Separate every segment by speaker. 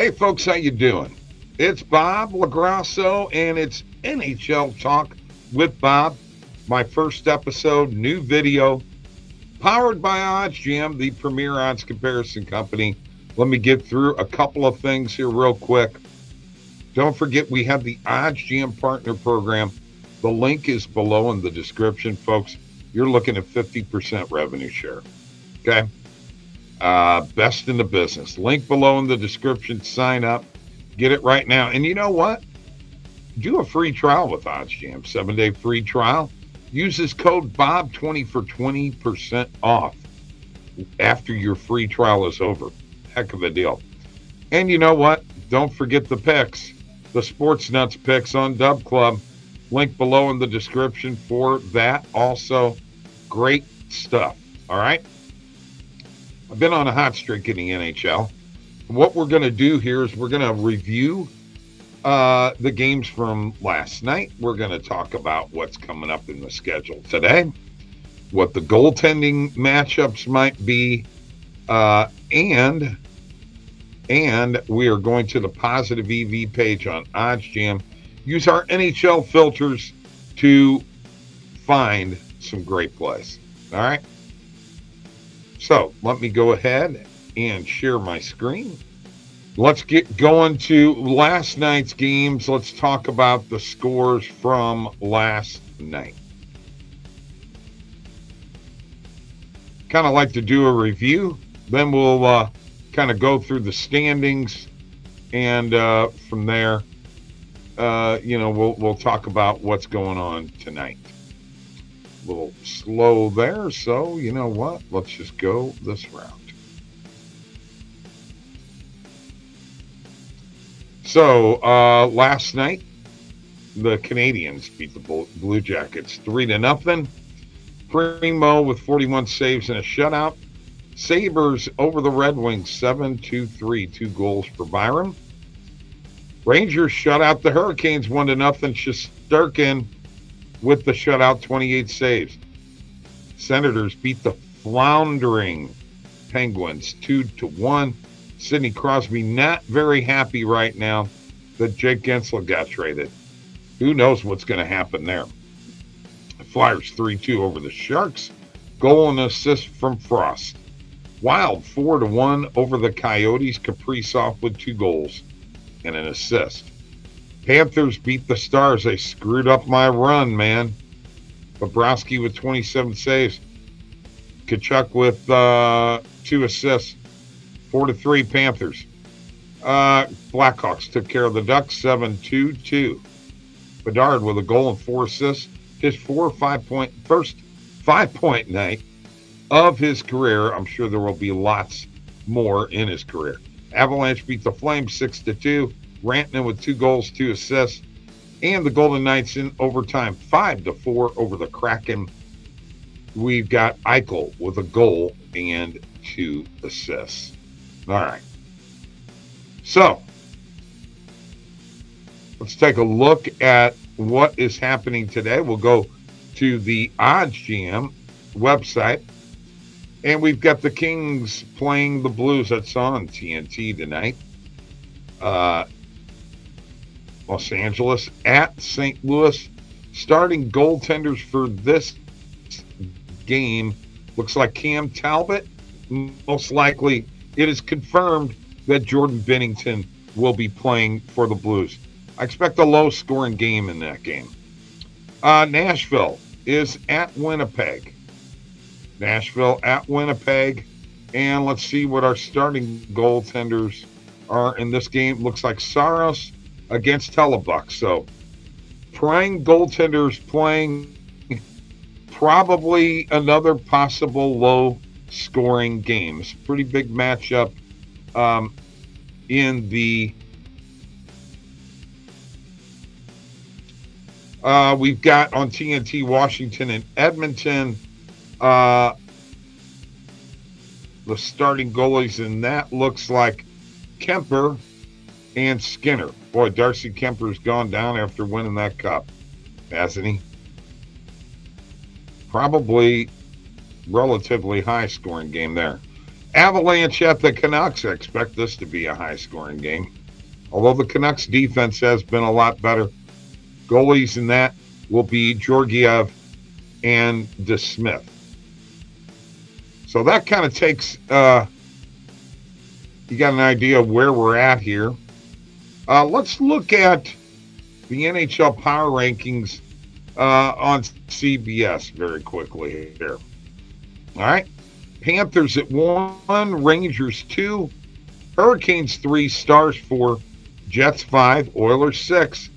Speaker 1: Hey folks, how you doing? It's Bob LaGrasso and it's NHL Talk with Bob. My first episode, new video, powered by OddsJam, the premier odds comparison company. Let me get through a couple of things here real quick. Don't forget we have the OddsJam Partner Program. The link is below in the description, folks. You're looking at 50% revenue share. Okay? Best in the business. Link below in the description. Sign up. Get it right now. And you know what? Do a free trial with OddsJam. 7-day free trial. Use this code BOB20 for 20% off after your free trial is over. Heck of a deal. And you know what? Don't forget the picks. The Sports Nuts picks on DubClub. Link below in the description for that. Also, great stuff. All right? I've been on a hot streak in the NHL. What we're going to do here is we're going to review the games from last night. We're going to talk about what's coming up in the schedule today, what the goaltending matchups might be, and we are going to the positive EV page on OddsJam. Use our NHL filters to find some great plays. All right? So let me go ahead and share my screen. Let's get going to last night's games. Let's talk about the scores from last night. Kind of like to do a review. Then we'll kind of go through the standings. And from there, we'll talk about what's going on tonight. A little slow there, so you know what? Let's just go this route. So last night, the Canadians beat the Blue Jackets 3-0. Primo with 41 saves and a shutout. Sabres over the Red Wings 7-2-3, 2 goals for Byram. Rangers shut out the Hurricanes 1-0. Shesterkin with the shutout, 28 saves. Senators beat the floundering Penguins 2-1. Sidney Crosby not very happy right now that Jake Gensel got traded. Who knows what's going to happen there. Flyers 3-2 over the Sharks. Goal and assist from Frost. Wild 4-1 over the Coyotes. Kaprizov with 2 goals and an assist. Panthers beat the Stars. They screwed up my run, man. Bobrovsky with 27 saves. Kachuk with 2 assists. 4-3 Panthers. Blackhawks took care of the Ducks 7-2-2. Bedard with a goal and 4 assists. His first 5-point night of his career. I'm sure there will be lots more in his career. Avalanche beat the Flames 6-2. Rantanen with 2 goals, 2 assists. And the Golden Knights in overtime 5-4 over the Kraken. We've got Eichel with a goal and 2 assists. All right. So, let's take a look at what is happening today. We'll go to the OddsJam website. And we've got the Kings playing the Blues. That's on TNT tonight. Los Angeles at St. Louis. Starting goaltenders for this game looks like Cam Talbot. Most likely, it is confirmed that Jordan Binnington will be playing for the Blues. I expect a low-scoring game in that game. Nashville is at Winnipeg. Nashville at Winnipeg. And let's see what our starting goaltenders are in this game. Looks like Saros against Hellebuck. So, prime goaltenders playing probably another possible low-scoring game. It's a pretty big matchup in the... we've got on TNT Washington and Edmonton. The starting goalies in that looks like Kemper and Skinner. Boy, Darcy Kemper's gone down after winning that cup, hasn't he? Probably relatively high scoring game there. Avalanche at the Canucks. I expect this to be a high-scoring game. Although the Canucks defense has been a lot better. Goalies in that will be Georgiev and DeSmith. So that kind of takes, you got an idea of where we're at here. Let's look at the NHL Power Rankings on CBS very quickly here. All right. Panthers at 1, Rangers 2, Hurricanes 3, Stars 4, Jets 5, Oilers 6,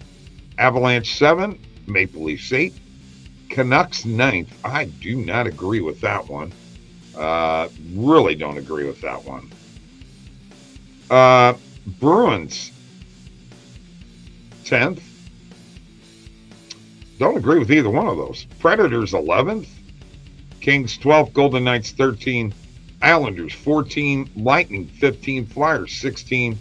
Speaker 1: Avalanche 7, Maple Leafs 8, Canucks 9th. I do not agree with that one. Really don't agree with that one. Bruins 10th. Don't agree with either one of those. Predators 11th. Kings 12th. Golden Knights 13. Islanders 14. Lightning 15. Flyers 16.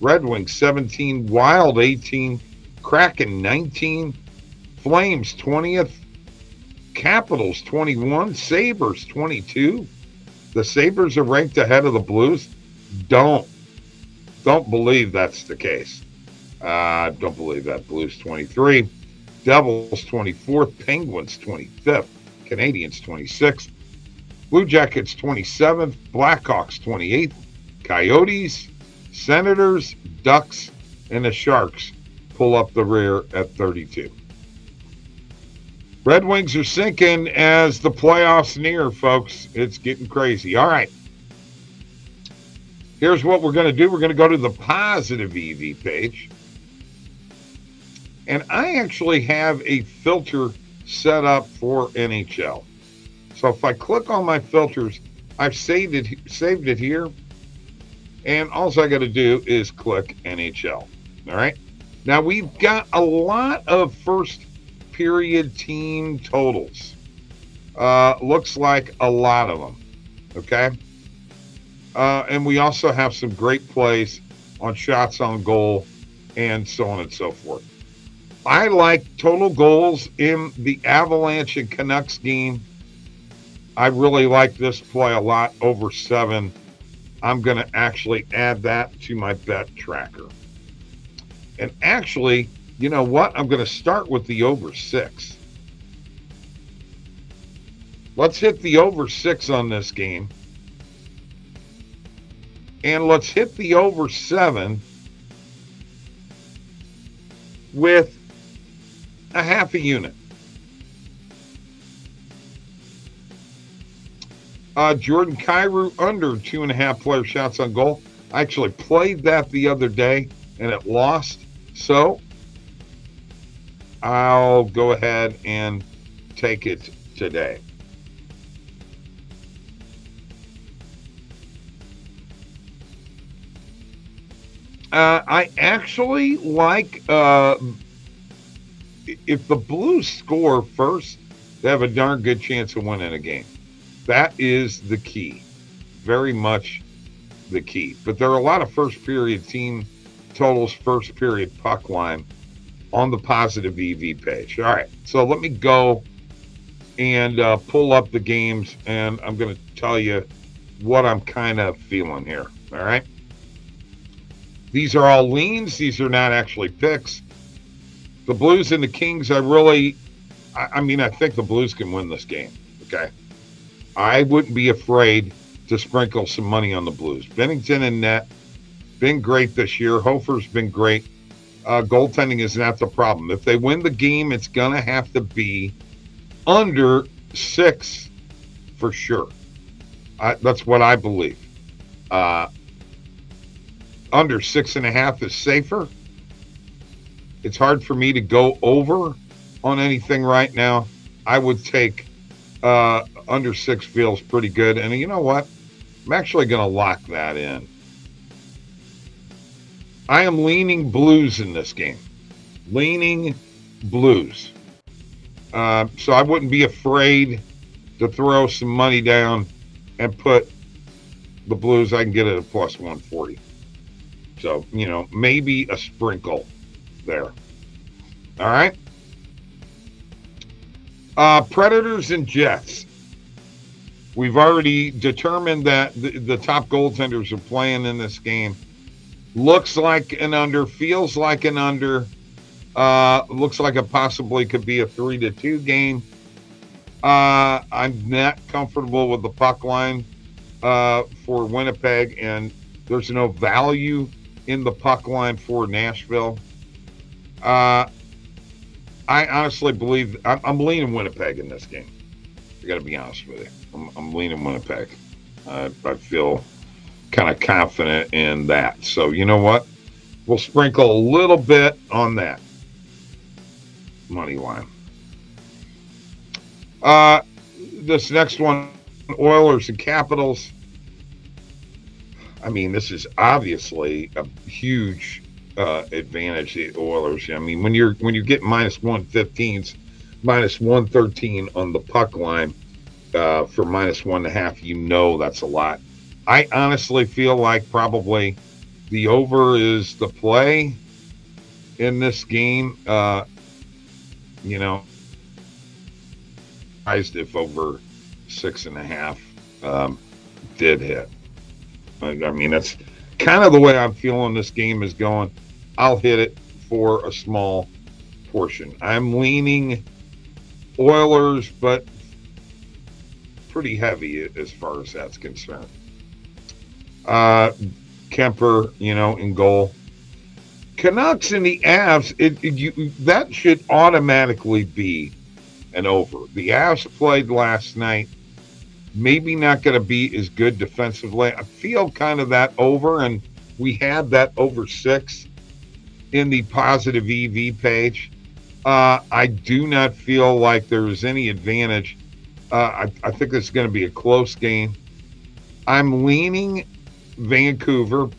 Speaker 1: Red Wings 17. Wild 18. Kraken 19. Flames 20th. Capitals 21. Sabres 22. The Sabres are ranked ahead of the Blues. Don't believe that's the case. Don't believe that. Blues 23. Devils 24th. Penguins 25th. Canadians 26th. Blue Jackets 27th. Blackhawks 28th. Coyotes, Senators, Ducks, and the Sharks pull up the rear at 32. Red Wings are sinking as the playoffs near, folks. It's getting crazy. All right. Here's what we're going to do. We're going to go to the positive EV page. And I actually have a filter set up for NHL. So if I click on my filters, I've saved it here. And all I got to do is click NHL. All right. Now we've got a lot of first period team totals. Looks like a lot of them. Okay. And we also have some great plays on shots on goal and so on and so forth. I like total goals in the Avalanche and Canucks game. I really like this play a lot, over 7. I'm going to actually add that to my bet tracker. And actually, you know what? I'm going to start with the over 6. Let's hit the over 6 on this game. And let's hit the over 7 with a half a unit. Jordan Kyrou under 2.5 player shots on goal. I actually played that the other day and it lost. So I'll go ahead and take it today. I actually like, if the Blues score first, they have a darn good chance of winning a game. That is the key. Very much the key. But there are a lot of first period team totals, first period puck line on the positive EV page. All right. So let me go and pull up the games, and I'm going to tell you what I'm kind of feeling here. All right. These are all leans. These are not actually picks. The Blues and the Kings, I think the Blues can win this game. Okay. I wouldn't be afraid to sprinkle some money on the Blues. Bennington and net, been great this year. Hofer's been great. Goaltending is not the problem. If they win the game, it's going to have to be under 6 for sure. That's what I believe. Under 6.5 is safer. It's hard for me to go over on anything right now. I would take under 6 feels pretty good. And you know what? I'm actually going to lock that in. I am leaning Blues in this game. Leaning Blues. So I wouldn't be afraid to throw some money down and put the Blues. I can get it at plus 140. So, maybe a sprinkle there. All right. Predators and Jets. We've already determined that the top goaltenders are playing in this game. Looks like an under, feels like an under. Looks like it possibly could be a 3-2 game. I'm not comfortable with the puck line for Winnipeg, and there's no value in the puck line for Nashville. I honestly believe I'm leaning Winnipeg in this game. I got to be honest with you. I'm leaning Winnipeg. I feel kind of confident in that. So you know what? We'll sprinkle a little bit on that money line. This next one, Oilers and Capitals. I mean, this is obviously a huge advantage the Oilers. I mean, when you get minus 115s, minus 113 on the puck line for minus 1.5, you know that's a lot. I honestly feel like probably the over is the play in this game. You know, if over 6.5 did hit. I mean, that's kind of the way I'm feeling this game is going. I'll hit it for a small portion. I'm leaning Oilers, but pretty heavy as far as that's concerned. Kemper, in goal. Canucks and the Avs, that should automatically be an over. The Avs played last night. Maybe not going to be as good defensively. I feel kind of that over, and we had that over 6 in the positive EV page. I do not feel like there's any advantage. I think this is going to be a close game. I'm leaning Vancouver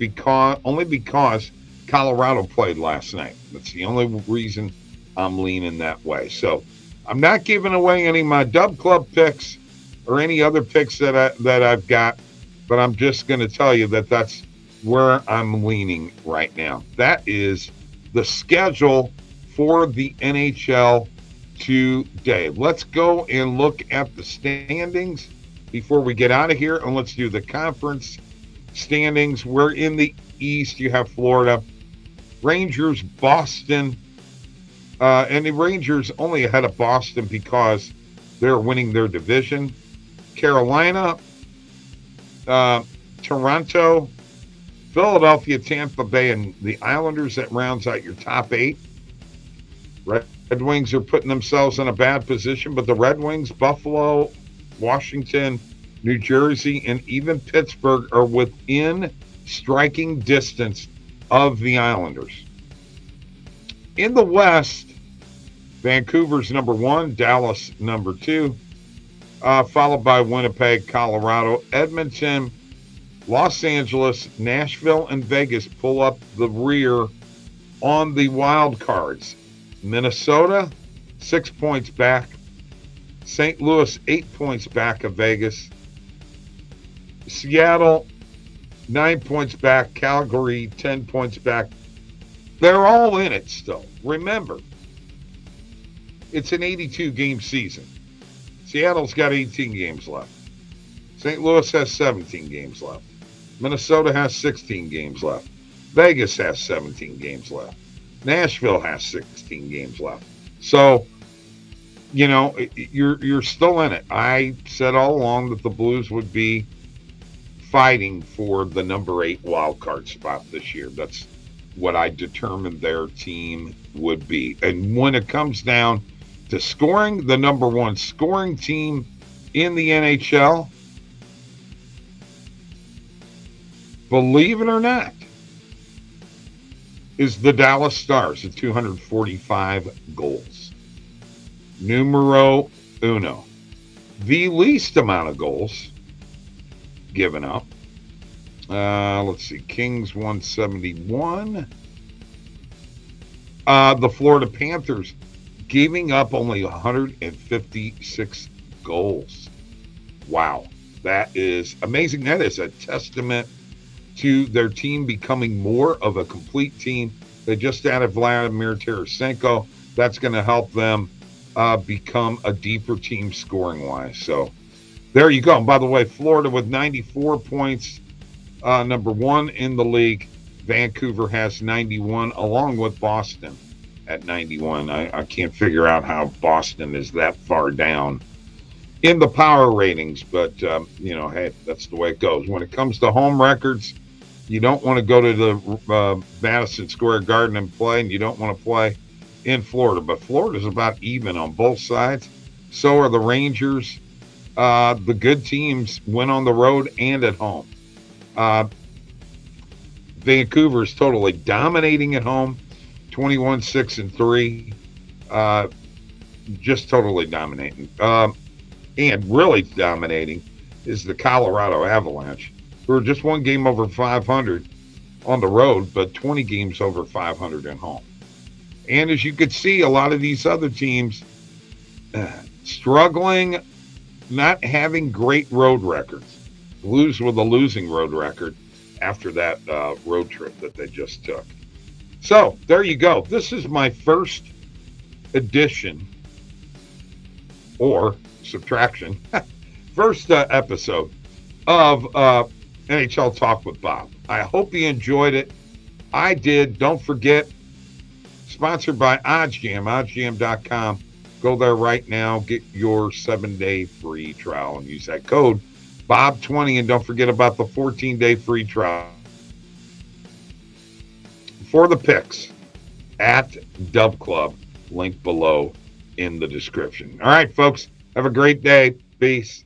Speaker 1: only because Colorado played last night. That's the only reason I'm leaning that way. So I'm not giving away any of my DubClub picks or any other picks that I've got, but I'm just going to tell you that that's where I'm leaning right now. That is the schedule for the NHL today. Let's go and look at the standings before we get out of here, and let's do the conference standings. We're in the East. You have Florida, Rangers, Boston, and the Rangers only ahead of Boston because they're winning their division. Carolina, Toronto, Philadelphia, Tampa Bay, and the Islanders. That rounds out your top 8. Red Wings are putting themselves in a bad position, but the Red Wings, Buffalo, Washington, New Jersey, and even Pittsburgh are within striking distance of the Islanders. In the West, Vancouver's number 1, Dallas number 2, followed by Winnipeg, Colorado, Edmonton, Los Angeles, Nashville, and Vegas pull up the rear on the wild cards. Minnesota, 6 points back. St. Louis, 8 points back of Vegas. Seattle, 9 points back. Calgary, 10 points back. They're all in it still. Remember, it's an 82-game season. Seattle's got 18 games left. St. Louis has 17 games left. Minnesota has 16 games left. Vegas has 17 games left. Nashville has 16 games left. So, you're still in it. I said all along that the Blues would be fighting for the number 8 wild card spot this year. That's what I determined their team would be. And when it comes down to scoring, the number 1 scoring team in the NHL, believe it or not, is the Dallas Stars at 245 goals. Numero uno. The least amount of goals given up. Let's see. Kings 171. The Florida Panthers giving up only 156 goals. Wow. That is amazing. That is a testament to their team becoming more of a complete team. They just added Vladimir Tarasenko. That's going to help them become a deeper team scoring-wise. So There you go. And by the way, Florida with 94 points, number one in the league. Vancouver has 91, along with Boston at 91. I can't figure out how Boston is that far down in the power ratings, but, hey, that's the way it goes. When it comes to home records, you don't want to go to the Madison Square Garden and play, and you don't want to play in Florida. But Florida's about even on both sides. So are the Rangers. The good teams win on the road and at home. Vancouver is totally dominating at home, 21-6-3. Just totally dominating. And really dominating is the Colorado Avalanche, who are just one game over 500 on the road, but 20 games over 500 at home. And as you could see, a lot of these other teams struggling, not having great road records, lose with a losing road record after that road trip that they just took. So there you go. This is my first edition, or subtraction, first episode of NHL Talk with Bob. I hope you enjoyed it. I did. Don't forget, sponsored by OddsJam, oddsjam.com. Go there right now. Get your 7-day free trial and use that code Bob20. And don't forget about the 14-day free trial for the picks at DubClub. Link below in the description. All right, folks. Have a great day. Peace.